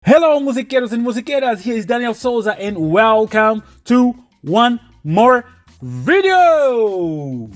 Hello musiqueros and musiqueras, here is Daniel Souza and welcome to one more video!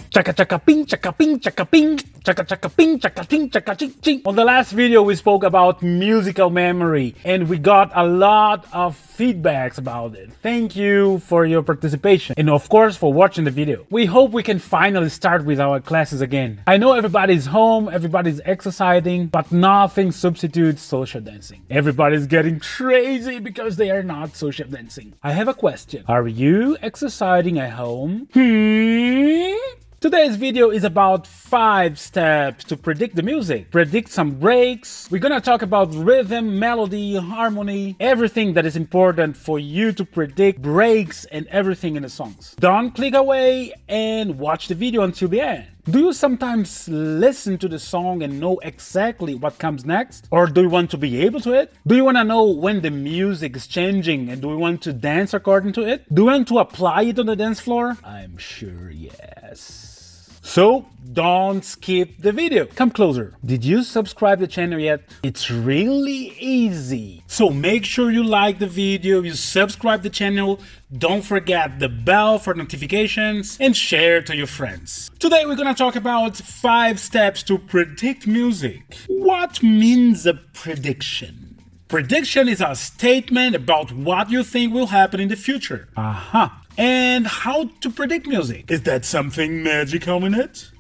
Chaka chaka ping, chaka ping, chaka ping, chaka chaka ping, chaka ting, chaka ching ching. On the last video we spoke about musical memory and we got a lot of feedbacks about it. Thank you for your participation and of course for watching the video. We hope we can finally start with our classes again. I know everybody's home, everybody's exercising, but nothing substitutes social dancing. Everybody's getting crazy because they are not social dancing. I have a question. Are you exercising at home? Today's video is about 5 steps to predict the music, predict some breaks. We're gonna talk about rhythm, melody, harmony, everything that is important for you to predict breaks and everything in the songs. Don't click away and watch the video until the end. Do you sometimes listen to the song and know exactly what comes next? Or do you want to be able to it? Do you want to know when the music is changing and do you want to dance according to it? Do you want to apply it on the dance floor? I'm sure yes. So don't skip the video. Come closer. Did you subscribe to the channel yet? It's really easy. So make sure you like the video, you subscribe the channel, don't forget the bell for notifications and share to your friends. Today we're gonna talk about 5 steps to predict music. What means a prediction? Prediction is a statement about what you think will happen in the future. And how to predict music? Is that something magical in it?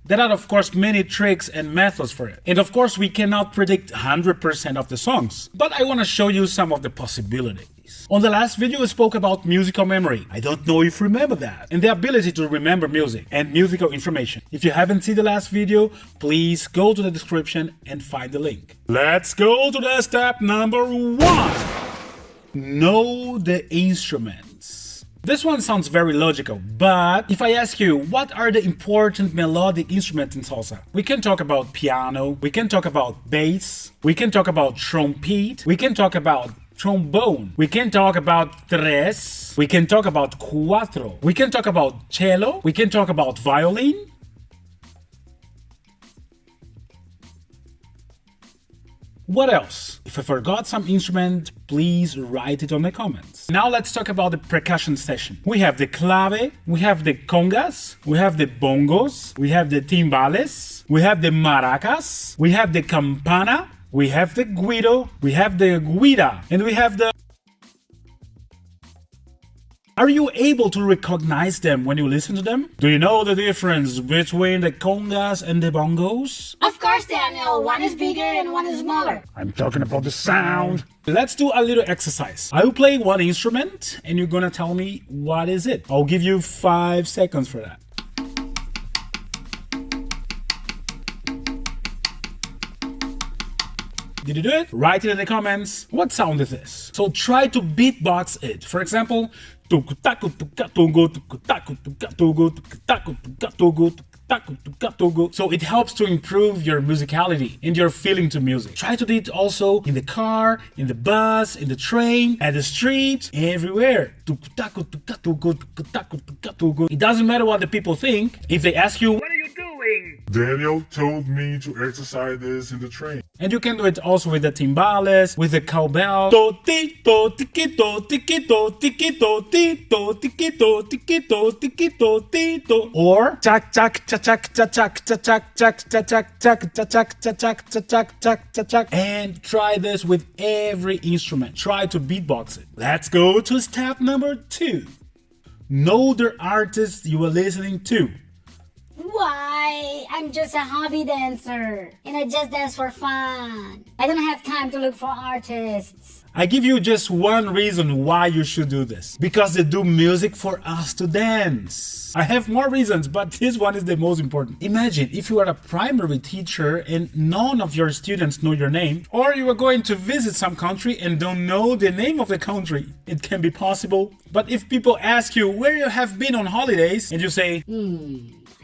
There are of course many tricks and methods for it. And of course we cannot predict 100% of the songs, but I want to show you some of the possibilities. On the last video we spoke about musical memory. I don't know if you remember that. And the ability to remember music and musical information. If you haven't seen the last video, please go to the description and find the link. Let's go to the step number 1. Know the instruments. This one sounds very logical, but if I ask you what are the important melodic instruments in salsa, we can talk about piano, we can talk about bass, we can talk about trumpet, we can talk about trombone, we can talk about tres, we can talk about cuatro, we can talk about cello, we can talk about violin. What else? If I forgot some instrument, please write it on the comments. Now let's talk about the percussion section. We have the clave, we have the congas, we have the bongos, we have the timbales, we have the maracas, we have the campana, we have the guido, we have the guira, and we have the... Are you able to recognize them when you listen to them? Do you know the difference between the congas and the bongos? Of course, Daniel. One is bigger and one is smaller. I'm talking about the sound. Let's do a little exercise. I will play one instrument and you're gonna tell me what is it. I'll give you 5 seconds for that. Did you do it? Write it in the comments. What sound is this? So try to beatbox it. For example, so it helps to improve your musicality and your feeling to music. Try to do it also in the car, in the bus, in the train, at the street, everywhere. It doesn't matter what the people think. If they ask you, what are you doing? Daniel told me to exercise this in the train. And you can do it also with the timbales, with the cowbell. Or chak chak chak chak chak chak chak chak chak chak chak chak chak chak chak chak chak. And try this with every instrument. Try to beatbox it. Let's go to step number 2. Know the artist you are listening to. Why? I'm just a hobby dancer and I just dance for fun. I don't have time to look for artists. I give you just one reason why you should do this. Because they do music for us to dance. I have more reasons, but this one is the most important. Imagine if you are a primary teacher and none of your students know your name, or you are going to visit some country and don't know the name of the country. It can be possible. But if people ask you where you have been on holidays and you say,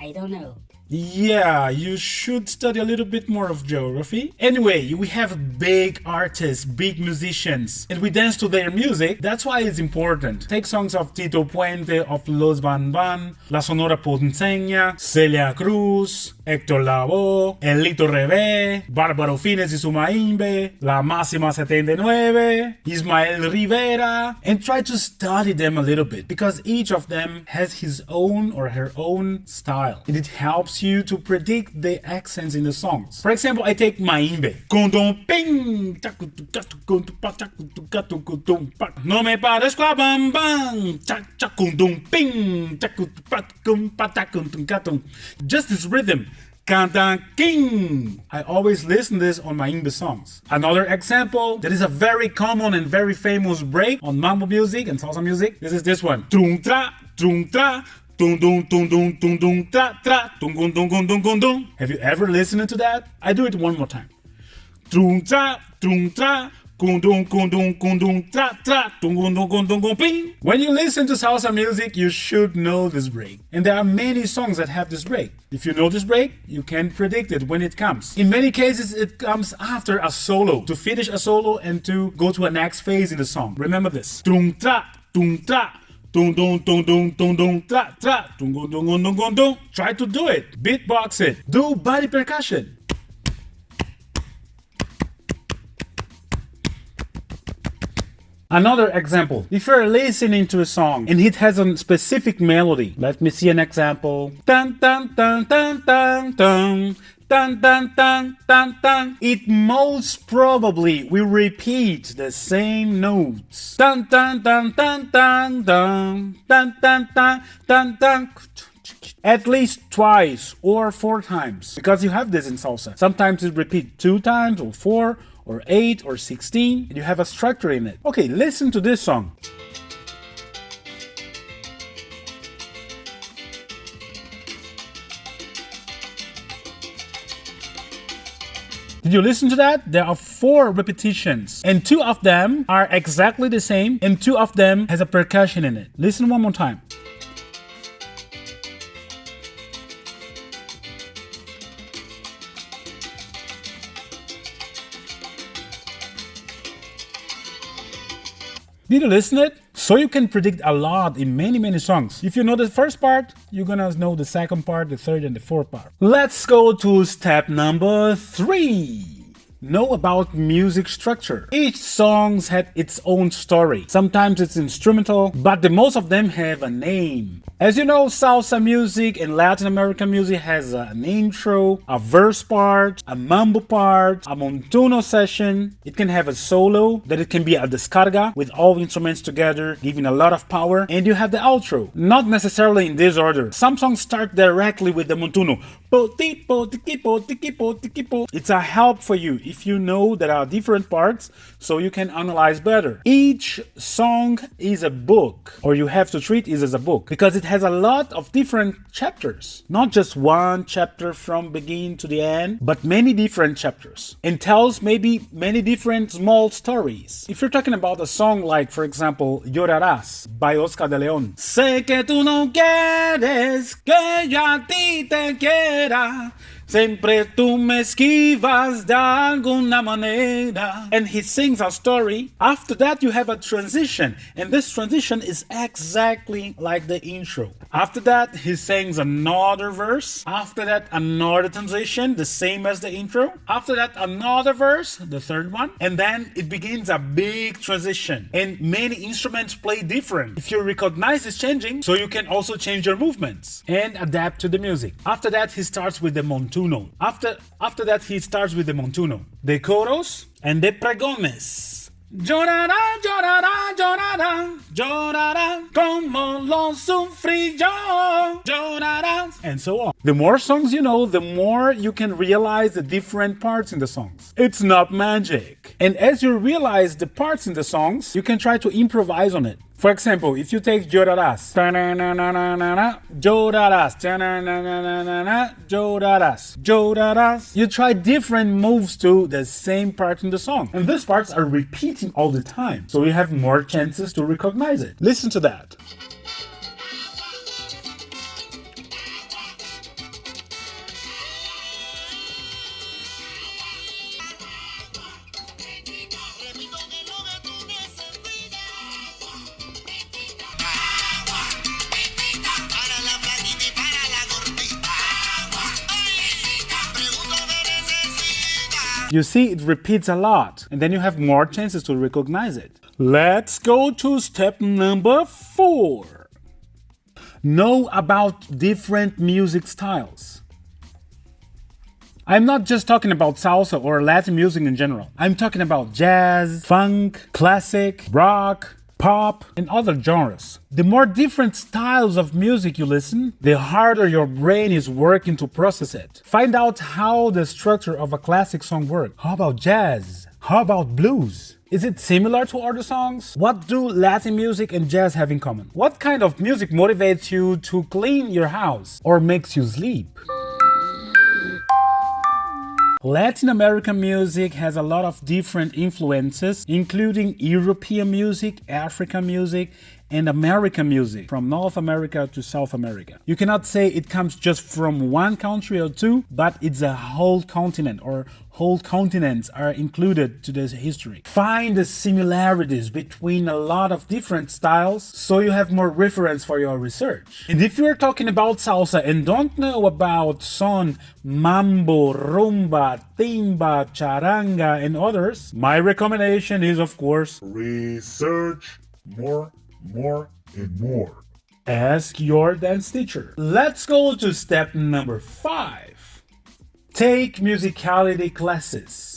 I don't know. Yeah, you should study a little bit more of geography. Anyway, we have big artists, big musicians, and we dance to their music. That's why it's important. Take songs of Tito Puente, of Los Van Van, La Sonora Ponceña, Celia Cruz, Héctor Lavoe, El Lito Rebé, Bárbaro Fines y su maimbe, La Máxima 79, Ismael Rivera, and try to study them a little bit because each of them has his own or her own style and it helps you to predict the accents in the songs. For example, I take maimbe. No me parezco a bam bam. Just this rhythm. King. I always listen this on my English songs. Another example that is a very common and very famous break on mambo music and salsa music. This is this one. Tung tra, tung tra. Dun dun dun dun dun dun tra tra dun dun dun dun dun dun dun. Have you ever listened to that? I do it one more time. Tung tra, tung tra. When you listen to salsa music, you should know this break. And there are many songs that have this break. If you know this break, you can predict it when it comes. In many cases, it comes after a solo, to finish a solo and to go to a next phase in the song. Remember this. Tung tra, tung tra. Dun dun dun dun dun dun tra tra dun dun dun dun dun dun. Try to do it. Beatbox it. Do body percussion. Another example, if you're listening to a song and it has a specific melody, let me see an example. Dun dun dun dun dun dun. Dun dun dun dun dun. It most probably will repeat the same notes. Dun dun dun dun dun dun dun dun dun dun dun. At least twice or 4 times, because you have this in salsa. Sometimes it repeats 2 times or 4 or 8 or 16, and you have a structure in it. Okay, listen to this song. Did you listen to that? There are 4 repetitions, and 2 of them are exactly the same, and 2 of them has a percussion in it. Listen one more time. Did you listen it? So you can predict a lot in many songs. If you know the first part, you're gonna know the second part, the third, and the fourth part. Let's go to step number 3. Know about music structure. Each song has its own story. Sometimes it's instrumental, but the most of them have a name. As you know, salsa music and Latin American music has an intro, a verse part, a mambo part, a montuno session. It can have a solo, that it can be a descarga with all instruments together, giving a lot of power. And you have the outro, not necessarily in this order. Some songs start directly with the montuno. It's a help for you if you know there are different parts, so you can analyze better. Each song is a book, or you have to treat it as a book, because it has a lot of different chapters. Not just one chapter from beginning to the end, but many different chapters. And tells maybe many different small stories. If you're talking about a song like, for example, Llorarás by Oscar de León. Sé que tú no quieres que yo a ti te quiera. Siempre tú me esquivas de alguna manera. And he sings a story. After that, you have a transition. And this transition is exactly like the intro. After that, he sings another verse. After that, another transition, the same as the intro. After that, another verse, the third one. And then it begins a big transition. And many instruments play different. If you recognize this changing, so you can also change your movements and adapt to the music. After that, he starts with the montuno. After that, he starts with the montuno, the coros, and the pregones. Llorará, llorará, llorará, llorará, como lo sufrí yo, llorará, and so on. The more songs you know, the more you can realize the different parts in the songs. It's not magic. And as you realize the parts in the songs, you can try to improvise on it. For example, if you take llorarás, llorarás, llorarás, llorarás, you try different moves to the same part in the song. And these parts are repeating all the time, so you have more chances to recognize it. Listen to that. You see, it repeats a lot, and then you have more chances to recognize it. Let's go to step number 4. Know about different music styles. I'm not just talking about salsa or Latin music in general. I'm talking about jazz, funk, classic, rock, pop, and other genres. The more different styles of music you listen, the harder your brain is working to process it. Find out how the structure of a classic song works. How about jazz? How about blues? Is it similar to other songs? What do Latin music and jazz have in common? What kind of music motivates you to clean your house or makes you sleep? Latin American music has a lot of different influences, including European music, African music, and American music, from North America to South America. You cannot say it comes just from one country or two, but it's a whole continent, or whole continents are included to this history. Find the similarities between a lot of different styles so you have more reference for your research. And if you're talking about salsa and don't know about son, mambo, rumba, timba, charanga, and others, my recommendation is, of course, Research more, and more. ask your dance teacher. Let's go to step number 5. Take musicality classes.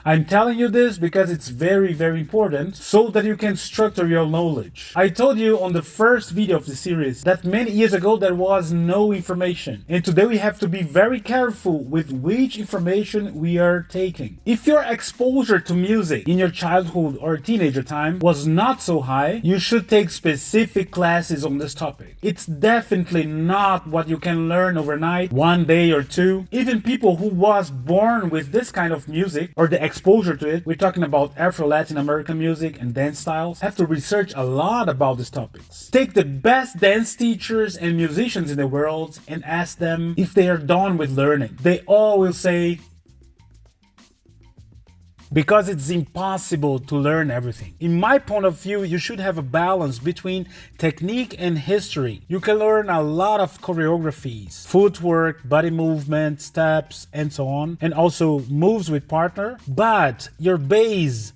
I'm telling you this because it's very, very important so that you can structure your knowledge. I told you on the first video of the series that many years ago there was no information. And today we have to be very careful with which information we are taking. If your exposure to music in your childhood or teenager time was not so high, you should take specific classes on this topic. It's definitely not what you can learn overnight, one day or two. Even people who was born with this kind of music or the exposure to it, we're talking about Afro-Latin American music and dance styles, have to research a lot about these topics. Take the best dance teachers and musicians in the world and ask them if they are done with learning. They all will say, because it's impossible to learn everything. In my point of view, you should have a balance between technique and history. You can learn a lot of choreographies, footwork, body movement, steps, and so on, and also moves with partner, but your basics,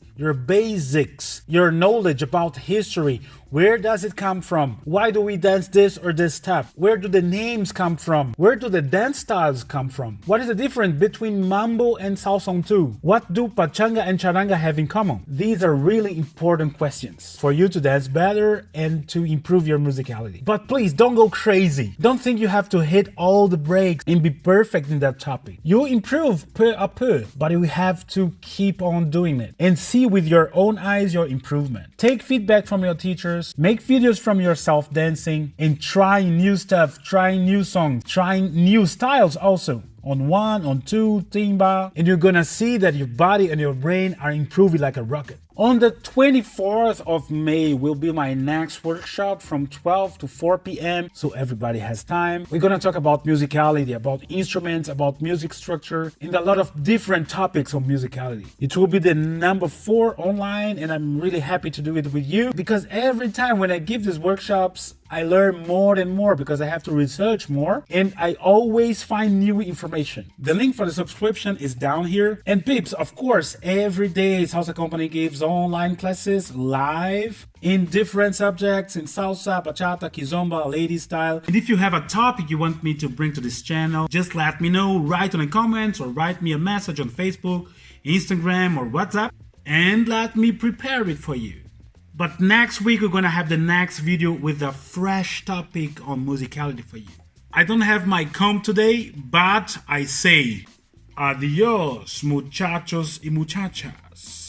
your knowledge about history, where does it come from? Why do we dance this or this step? Where do the names come from? Where do the dance styles come from? What is the difference between mambo and salsa too? What do pachanga and charanga have in common? These are really important questions for you to dance better and to improve your musicality. But please don't go crazy. Don't think you have to hit all the breaks and be perfect in that topic. You improve peu à peu, but you have to keep on doing it and see with your own eyes your improvement. Take feedback from your teachers. Make videos from yourself dancing and trying new stuff, trying new songs, trying new styles also. On 1, on 2, timba, and you're gonna see that your body and your brain are improving like a rocket. On the 24th of May will be my next workshop from 12 to 4 p.m. so everybody has time. We're gonna talk about musicality, about instruments, about music structure, and a lot of different topics on musicality. It will be the number 4 online, and I'm really happy to do it with you because every time when I give these workshops, I learn more and more because I have to research more and I always find new information. The link for the subscription is down here. And peeps, of course, every day Salsa Company gives online classes live in different subjects in salsa, bachata, kizomba, lady style. And if you have a topic you want me to bring to this channel, just let me know, write in the comments or write me a message on Facebook, Instagram or WhatsApp and let me prepare it for you. But next week, we're gonna have the next video with a fresh topic on musicality for you. I don't have my comb today, but I say adios, muchachos y muchachas.